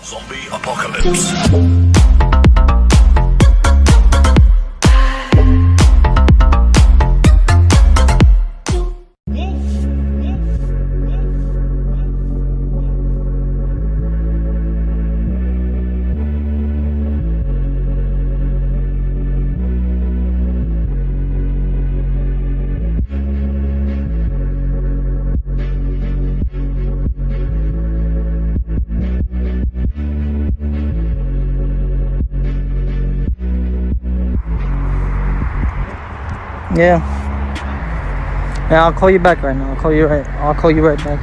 Zombie apocalypse. Yeah. Yeah, I'll call you back right now. I'll call you right back.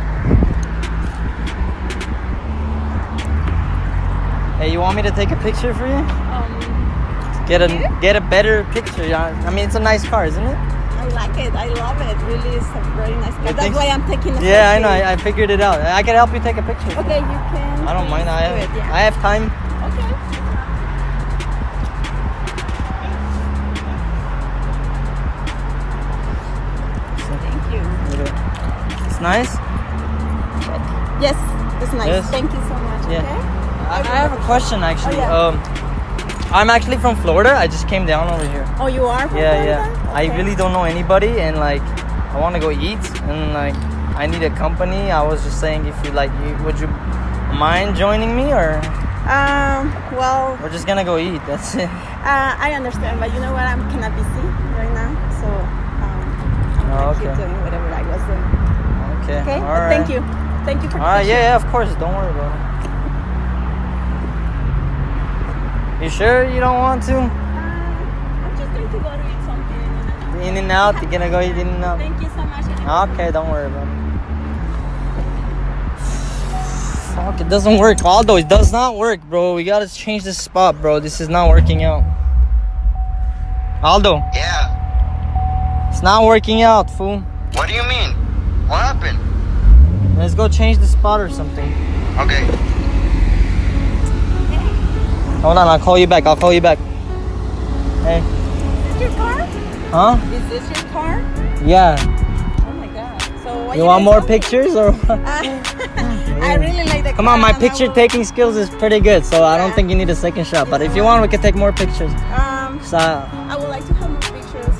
Hey, you want me to take a picture for you? Get a better picture. I mean, it's a nice car, isn't it? I like it. I love it. Really, it's a very nice car. That's why I'm taking a picture. Yeah, I know. I figured it out. I can help you take a picture. Okay, you can. I don't mind. I have time. Okay. Thank you. It's nice? Yes, it's nice. Yes. Thank you so much. Yeah. Okay. I have a question actually. Oh, yeah. I'm actually from Florida. I just came down over here. Oh, you are from Yeah, Florida? yeah. Okay. I really don't know anybody, and like, I want to go eat, and like, I need a company. I was just saying, if you like, would you mind joining me, or? Well, We're just gonna go eat. That's it. I understand, but you know what? I'm kind of busy right now, so I'm gonna keep doing whatever I was doing. Okay. Okay. All But right. thank you. Thank you for. All right. Yeah, of course. Don't worry about it. You sure you don't want to? I'm just going to go to eat something. In and out. You're gonna go eat in and out. Thank you so much. Okay, don't worry about it. Fuck, it doesn't work. Aldo, it does not work, bro. We gotta change this spot, bro. This is not working out. Aldo. Yeah. It's not working out, fool. What do you mean? What happened? Let's go change the spot or something. Okay. Hold on, I'll call you back. Hey. Is this your car? Huh? Is this your car? Yeah. Oh my god. So why You want guys more don't- pictures or what? I really like the Come car on, my and I picture will- taking skills is pretty good, so I don't think you need a second shot. But if you want, we can take more pictures. So, I would like to have more pictures.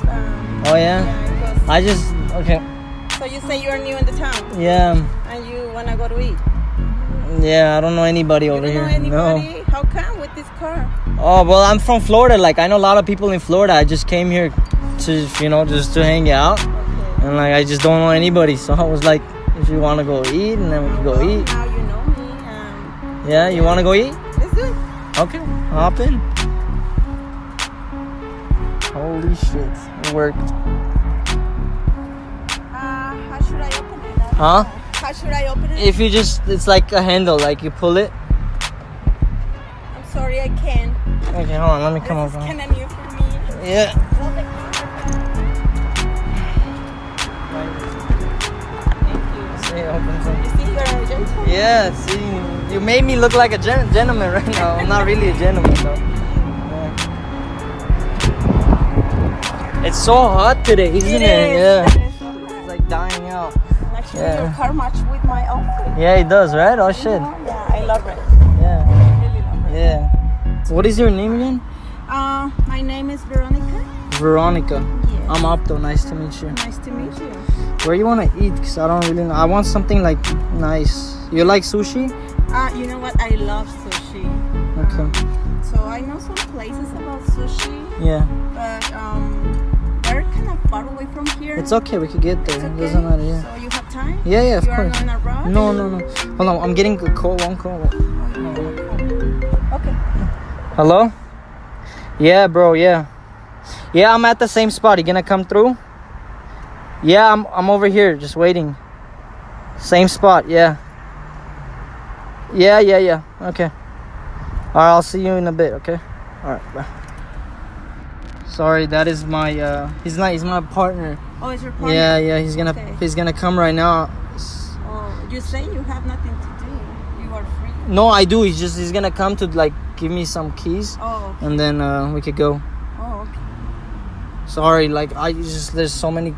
oh yeah? Because, I just, okay. so you say you are new in the town Yeah. and you wanna go to eat. Yeah, I don't know anybody over You don't here. know anybody? How come with this car? Oh, well, I'm from Florida. Like, I know a lot of people in Florida. I just came here to, just to hang out. Okay. And, like, I just don't know anybody. So I was like, if you want to go eat, and then we can go Well, eat. now you know me. Yeah, you want to go eat? Let's do it. Okay, hop in. Holy shit, it worked. How should I open it? Huh? How should I open it? If you just, it's like a handle, like you pull it. I'm sorry, I can't. Okay, hold on, let me come This over. is kind of new for me. Yeah. See, it opens up. You see, you're a gentleman. Yeah, see, you made me look like a gentleman right now. I'm not really a gentleman though. Yeah. It's so hot today, isn't it? Yeah. It's like dying out. Actually, Yeah. your car match with my outfit. Yeah, it does, right? Oh shit. Yeah, I love it. Yeah. I really love it. Yeah. So what is your name again? My name is Veronica. Veronica. Yes. I'm Opto. Nice to meet you. Nice to meet you. Where you wanna eat? Cause I don't really know. I want something like nice. You like sushi? You know what? I love sushi. Okay. So I know some places about sushi, Yeah. but they're kind of far away from here. It's okay. We could get there. It's It okay? doesn't matter. Yeah. So you have time? Yeah, yeah, of You course. are in a rush? No. Hold on. I'm getting a call. One call. Okay. Hello? Yeah, bro. Yeah. Yeah, I'm at the same spot. You gonna come through? Yeah, I'm over here, just waiting. Same spot. Yeah. Yeah. Okay. All right, I'll see you in a bit. Okay. All right. Bye. Sorry, that is my. He's my partner. Oh, it's your partner? Yeah. Okay. He's gonna come right now. Oh, you say you have nothing to do. You are free. No, I do. He's gonna come to like give me some keys, Oh, okay. and then we could go. Oh, okay. Sorry, like there's so many,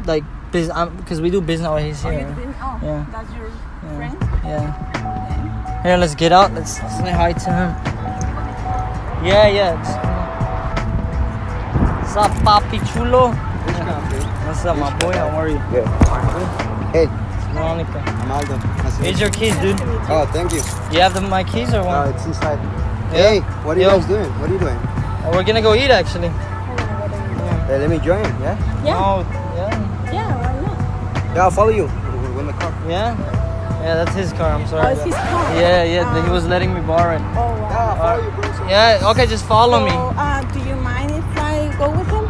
like because we do business while he's Oh, here. you didn't? Oh, Yeah. that's your Yeah. friend? Yeah. Okay. Here, let's get out. Let's say hi to him. Yeah. What's up, papi chulo? What's up, my boy? How are you? Good. Hey, Monica. I'm Aldo. Nice to meet Here's your keys, dude. you. Oh, thank you. You have my keys or what? It's inside. Yeah. Hey, what are you Yo. guys doing? What are you doing? We're gonna go eat actually. Hey, let me join. Yeah. Yeah. Oh, yeah. Yeah, why not? Yeah, I'll follow you. We're in the car. Yeah? Yeah, that's his car. I'm sorry. Oh, it's his car. Yeah. He was letting me borrow it. Oh, wow. Yeah, I'll follow you, bro. So- Yeah, okay, just follow me. So, do you mind if I go with him?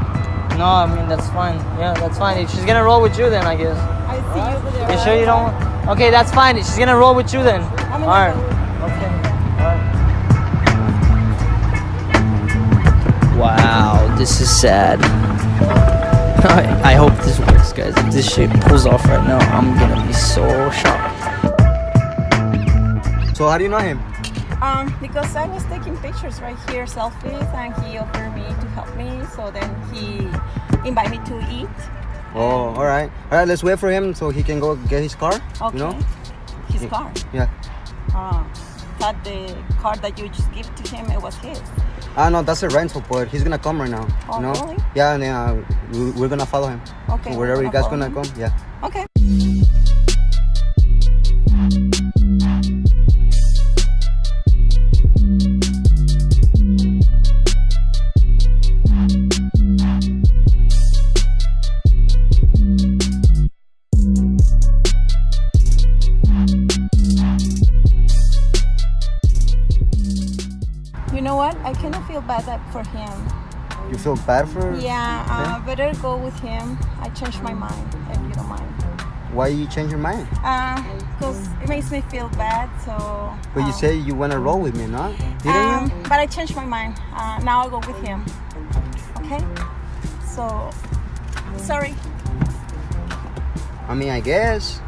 No, I mean, that's fine. Yeah, that's fine. She's gonna roll with you then, I guess. I see you over there. You sure you don't want? Okay, that's fine. She's gonna roll with you then. I'm gonna Alright. go with Okay. Alright. Wow, this is sad. I hope this works, guys. If this shit pulls off right now, I'm gonna be so shocked. So how do you know him? Because I was taking pictures right here, selfies, and he offered me to help me. So then he invited me to eat. Oh, all right. All right, let's wait for him so he can go get his car. Okay. You know? His car. Yeah. Thought the car that you just gave to him, it was his. No, that's a rental, but he's gonna come right now. Oh, you know? really? Yeah, and then we're gonna follow him. Okay. Wherever you guys follow gonna him. come, yeah. Okay. You know what? I kind of feel bad for him. You feel bad for? Yeah, better go with him. I changed my mind, if you don't mind. Why you change your mind? Because it makes me feel bad, so... But you say you wanna roll with me, no? Didn't you? But I changed my mind. Now I'll go with him. Okay? So, sorry. I mean, I guess.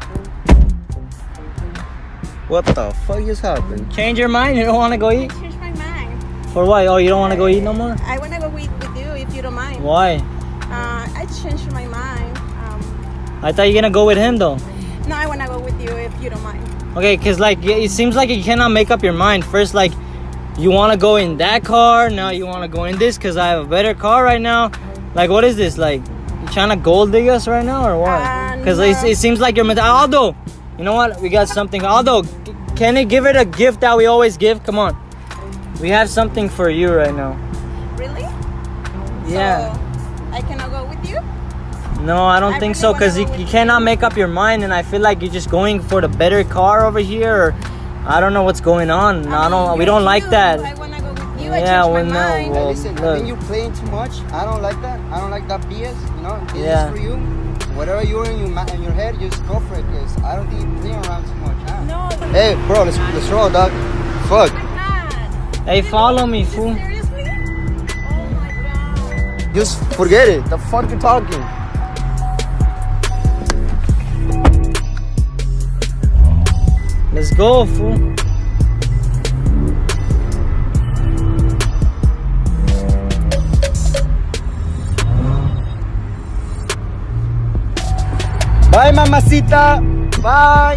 What the fuck just happened? Change your mind? You don't wanna go eat? I changed my mind. For what? Oh, you don't wanna go eat no more? I want to go with you if you don't mind. Why? I changed my mind. I thought you were gonna go with him though. No, I want to go with you if you don't mind. Okay, cause like it seems like you cannot make up your mind. First, like you want to go in that car, now you want to go in this cause I have a better car right now. Like, what is this? Like, you trying to gold dig us right now or what? Cause No. it seems like you're Aldo. You know what? We got something. Aldo, can you give it a gift that we always give? Come on. We have something for you right now. Really? Yeah. So, I cannot go with you? No, I don't I think really so, wanna cause go you with cannot make up your mind, and I feel like you're just going for the better car over here. Or I don't know what's going on. We don't like that. I want to go with you. Yeah, I well, changed no, my mind. well, Hey, listen, I look. think you're playing too much. I don't like that. I don't like that BS. You know, this Yeah. is for you. Whatever you're in your head, just go for it. Cause I don't think you're playing around too much. Huh? No, Hey, bro, let's roll, dog. Fuck. I'm not. Hey, follow me, fool. Seriously? Oh my god. Just forget it. The fuck you talking? Let's go, fool. Bye, mamacita. Bye.